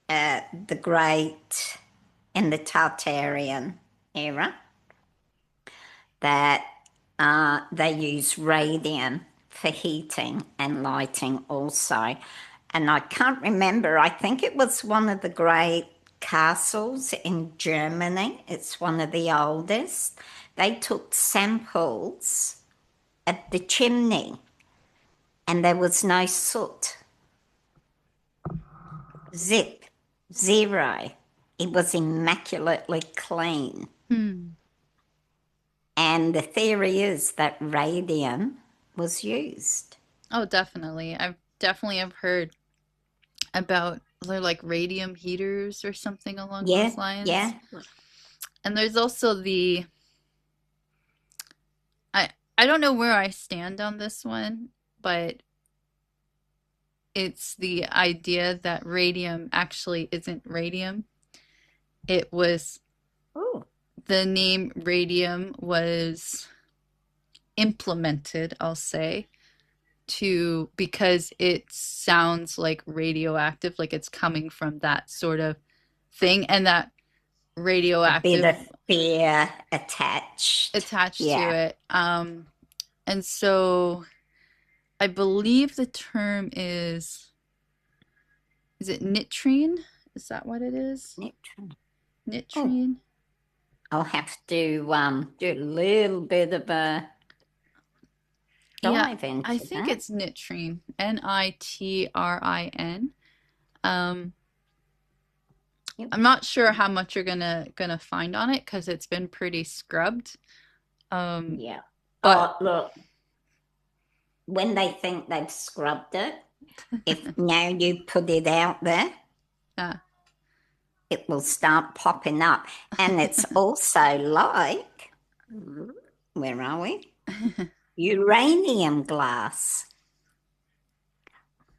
S2: the great in the Tartarian era that they use radium for heating and lighting also. And I can't remember, I think it was one of the great castles in Germany. It's one of the oldest. They took samples at the chimney and there was no soot. Zip, zero. It was immaculately clean.
S1: hmm.
S2: And the theory is that radium was used.
S1: Oh, definitely. I've definitely have heard about they're like radium heaters or something along those
S2: Yeah,
S1: lines.
S2: yeah.
S1: And there's also the I I don't know where I stand on this one, but it's the idea that radium actually isn't radium. It was
S2: Oh,
S1: the name radium was implemented, I'll say, to because it sounds like radioactive, like it's coming from that sort of thing, and that
S2: a bit of
S1: radioactive
S2: fear attached.
S1: attached to
S2: Yeah.
S1: it. And so I believe the term is it nitrine? Is that what it is?
S2: Oh,
S1: Nitrine?
S2: I'll have to do a little bit of a
S1: Yeah,
S2: dive
S1: I
S2: into
S1: think
S2: that.
S1: it's nitrine. Nitrin. Um,
S2: Yep.
S1: I'm not sure how much you're gonna find on it because it's been pretty scrubbed. Um,
S2: Yeah.
S1: but
S2: Oh, look, when they think they've scrubbed it, if now you put it out there,
S1: uh,
S2: it will start popping up. And it's also like, where are we? Uranium glass.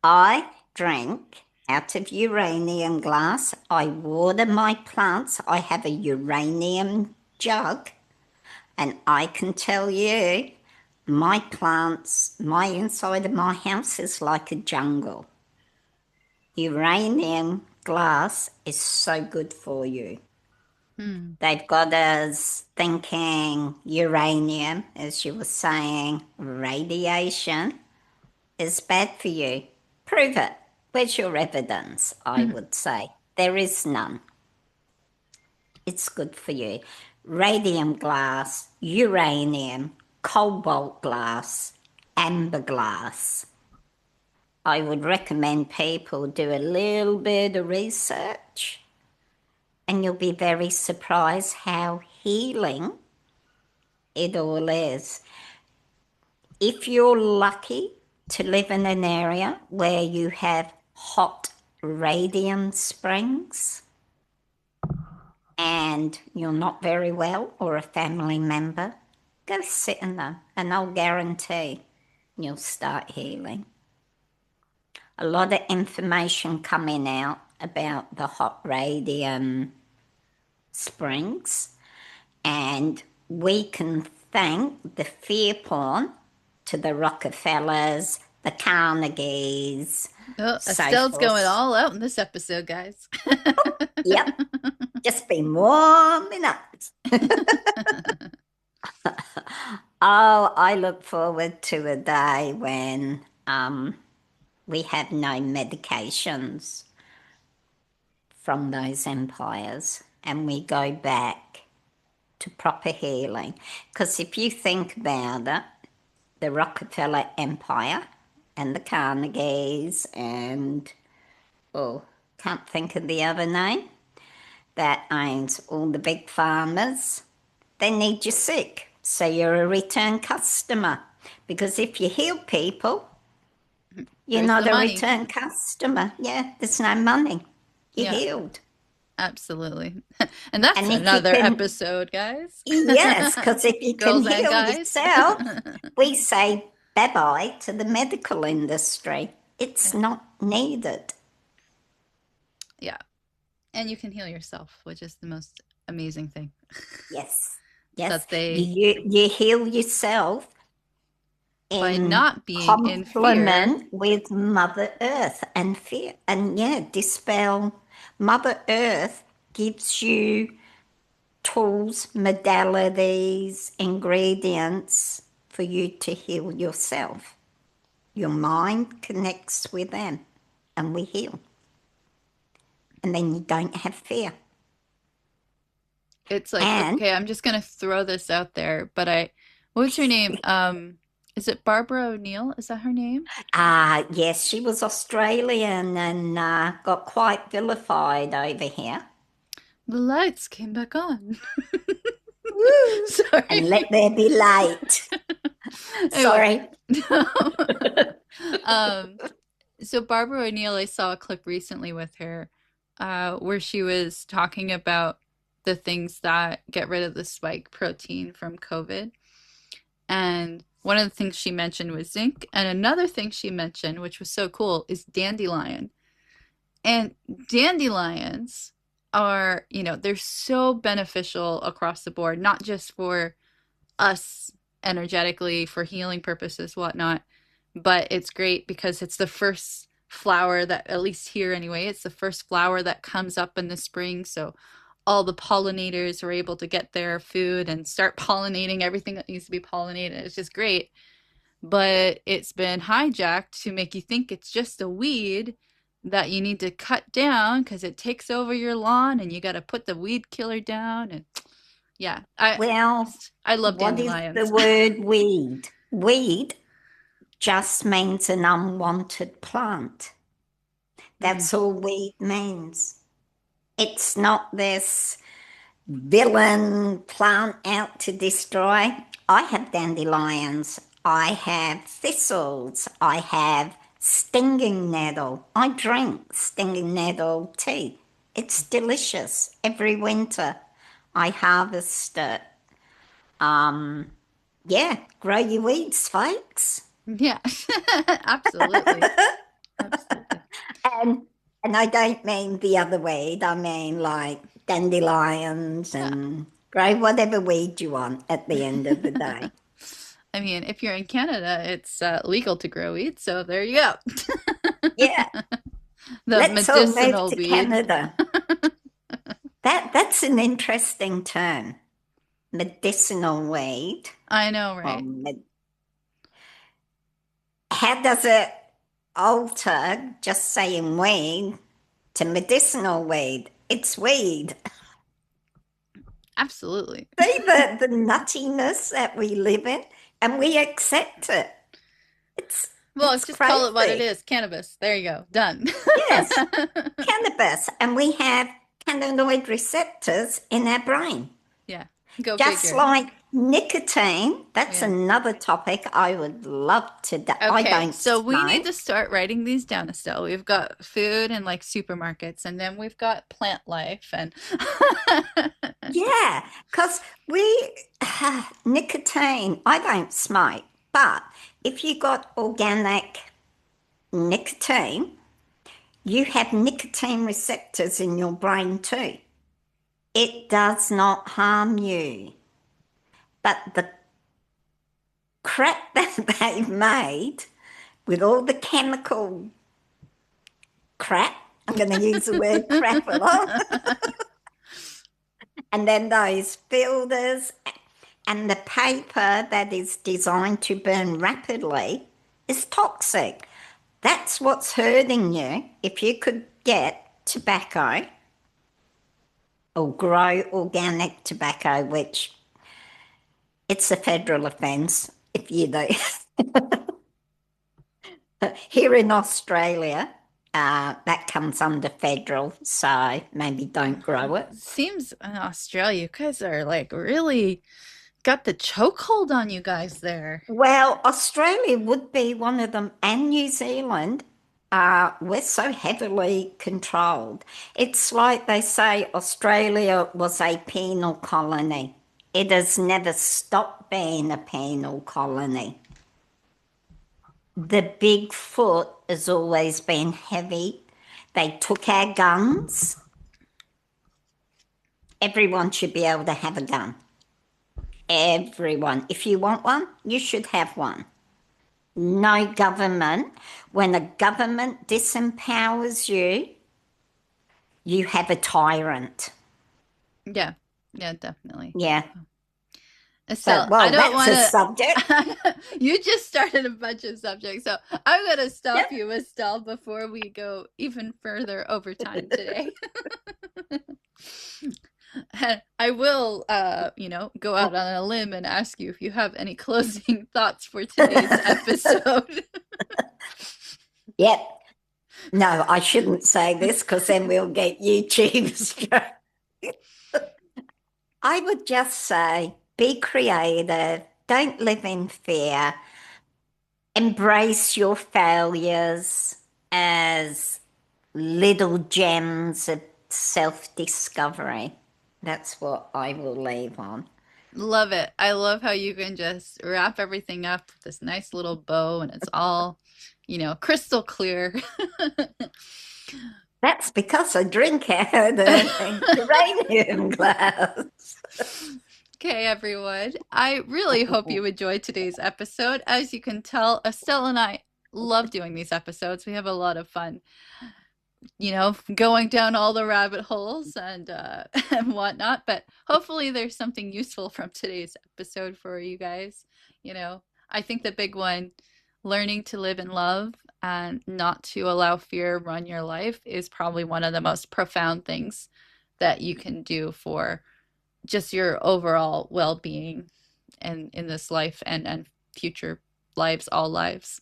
S2: I drink out of uranium glass. I water my plants. I have a uranium jug. And I can tell you, my plants, my inside of my house is like a jungle. Uranium glass is so good for you.
S1: hmm.
S2: They've got us thinking uranium, as you were saying, radiation is bad for you. Prove it. Where's your evidence? I would say. There is none. It's good for you. Radium glass, uranium, cobalt glass, amber glass. I would recommend people do a little bit of research and you'll be very surprised how healing it all is. If you're lucky to live in an area where you have hot radium springs and you're not very well or a family member, go sit in them and I'll guarantee you'll start healing. A lot of information coming out about the hot radium springs, and we can thank the fear porn to the Rockefellers, the Carnegies,
S1: Oh,
S2: so
S1: Estelle's going
S2: forth.
S1: all out in this episode, guys.
S2: Yep, just been warming up. Oh, I look forward to a day when We have no medications from those empires, and we go back to proper healing. Because if you think about it, the Rockefeller Empire and the Carnegies and, oh, can't think of the other name, that owns all the big farmers, they need you sick. So you're a return customer. Because if you heal people, you're
S1: There's the
S2: not a
S1: money.
S2: return customer. Yeah, there's no money. You're
S1: Yeah,
S2: healed.
S1: absolutely. And that's
S2: And if you
S1: another
S2: can,
S1: episode, guys.
S2: yes, because if you can
S1: Girls and
S2: heal
S1: guys.
S2: yourself, we say bye bye to the medical industry. It's
S1: Yeah.
S2: not needed.
S1: Yeah. And you can heal yourself, which is the most amazing thing
S2: Yes, yes.
S1: that they,
S2: You heal yourself
S1: by
S2: in
S1: not being in fear.
S2: complement with Mother Earth and fear. And yeah, dispel. Mother Earth gives you tools, modalities, ingredients for you to heal yourself. Your mind connects with them and we heal. And then you don't have fear.
S1: It's like,
S2: And
S1: okay, I'm just gonna throw this out there, but what's her name? Is it Barbara O'Neill? Is that her name?
S2: yes, she was Australian and got quite vilified over here.
S1: The lights came back on.
S2: Woo! And let
S1: Sorry.
S2: there be light.
S1: Anyway,
S2: Sorry.
S1: um, so Barbara O'Neill, I saw a clip recently with her, where she was talking about the things that get rid of the spike protein from COVID. And one of the things she mentioned was zinc. And another thing she mentioned, which was so cool, is dandelion. And dandelions are, they're so beneficial across the board, not just for us energetically, for healing purposes, whatnot, but it's great because it's the first flower that, at least here anyway, it's the first flower that comes up in the spring. So all the pollinators are able to get their food and start pollinating everything that needs to be pollinated. It's just great. But it's been hijacked to make you think it's just a weed that you need to cut down because it takes over your lawn and you got to put the weed killer down. And yeah,
S2: Well,
S1: I love
S2: what is the
S1: dandelions.
S2: word weed? Weed just means an unwanted plant.
S1: Mhm.
S2: That's all weed means. It's not this villain plant out to destroy. I have dandelions. I have thistles. I have stinging nettle. I drink stinging nettle tea. It's delicious. Every winter I harvest it. Yeah, grow your weeds, folks.
S1: Yeah, absolutely. Absolutely.
S2: And and I don't mean the other weed. I mean like dandelions
S1: Yeah.
S2: and grow whatever weed you want at the end of the day.
S1: I mean, if you're in Canada, it's legal to grow weed, so there you go.
S2: Yeah,
S1: The
S2: let's all move
S1: medicinal
S2: to
S1: weed.
S2: Canada. That's an interesting term, medicinal weed.
S1: I know,
S2: Or
S1: right?
S2: how does it alter just saying weed to medicinal weed? It's weed.
S1: Absolutely.
S2: See the nuttiness that we live in, and we accept it. It's
S1: Well,
S2: it's
S1: just call it what it
S2: crazy.
S1: is, cannabis. There you go. Done.
S2: Yes, cannabis, and we have cannabinoid receptors in our brain.
S1: Yeah, go
S2: Just
S1: figure.
S2: like nicotine, that's
S1: Yeah.
S2: another topic I would love to. I
S1: Okay,
S2: don't
S1: so we need to
S2: smoke.
S1: start writing these down, Estelle. We've got food and like supermarkets, and then we've got plant life and
S2: Yeah, because nicotine, I don't smoke, but if you got organic nicotine, you have nicotine receptors in your brain too. It does not harm you. But the crap that they've made with all the chemical crap, I'm going to use the word crap a lot, and then those filters and the paper that is designed to burn rapidly is toxic. That's what's hurting you. If you could get tobacco or grow organic tobacco, which it's a federal offence if you do. Here in Australia, that comes under federal, so maybe don't grow it.
S1: Seems in Australia, you guys are like really got the chokehold on you guys there.
S2: Well, Australia would be one of them, and New Zealand. We're so heavily controlled. It's like they say Australia was a penal colony. It has never stopped being a penal colony. The big foot has always been heavy. They took our guns. Everyone should be able to have a gun. Everyone. If you want one, you should have one. No government. When a government disempowers you, you have a tyrant.
S1: Yeah, yeah, definitely.
S2: Yeah. But,
S1: Estelle, I
S2: well,
S1: don't
S2: that's a
S1: want
S2: subject.
S1: to. You just started a bunch of subjects, so I'm going to
S2: Yeah.
S1: stop you, Estelle, before we go even further over time today. And I will, go out on a limb and ask you if you have any closing thoughts for today's episode.
S2: Yep. No, I shouldn't say this because then we'll get YouTube straight. I would just say be creative, don't live in fear, embrace your failures as little gems of self discovery. That's what I will leave on.
S1: Love it. I love how you can just wrap everything up with this nice little bow and it's all, crystal clear.
S2: That's because I drink out of a uranium glass.
S1: Okay, everyone. I really hope you enjoyed today's episode. As you can tell, Estelle and I love doing these episodes. We have a lot of fun, going down all the rabbit holes and and whatnot. But hopefully, there's something useful from today's episode for you guys. I think the big one, learning to live in love and not to allow fear run your life, is probably one of the most profound things that you can do for just your overall well-being and in this life and future lives, all lives.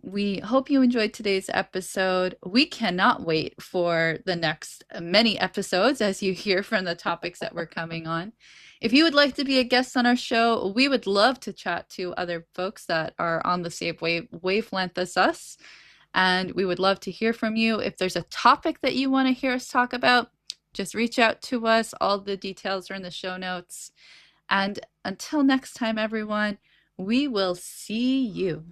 S1: We hope you enjoyed today's episode. We cannot wait for the next many episodes as you hear from the topics that we're coming on. If you would like to be a guest on our show, we would love to chat to other folks that are on the same wavelength as us. And we would love to hear from you. If there's a topic that you want to hear us talk about, just reach out to us. All the details are in the show notes. And until next time, everyone, we will see you.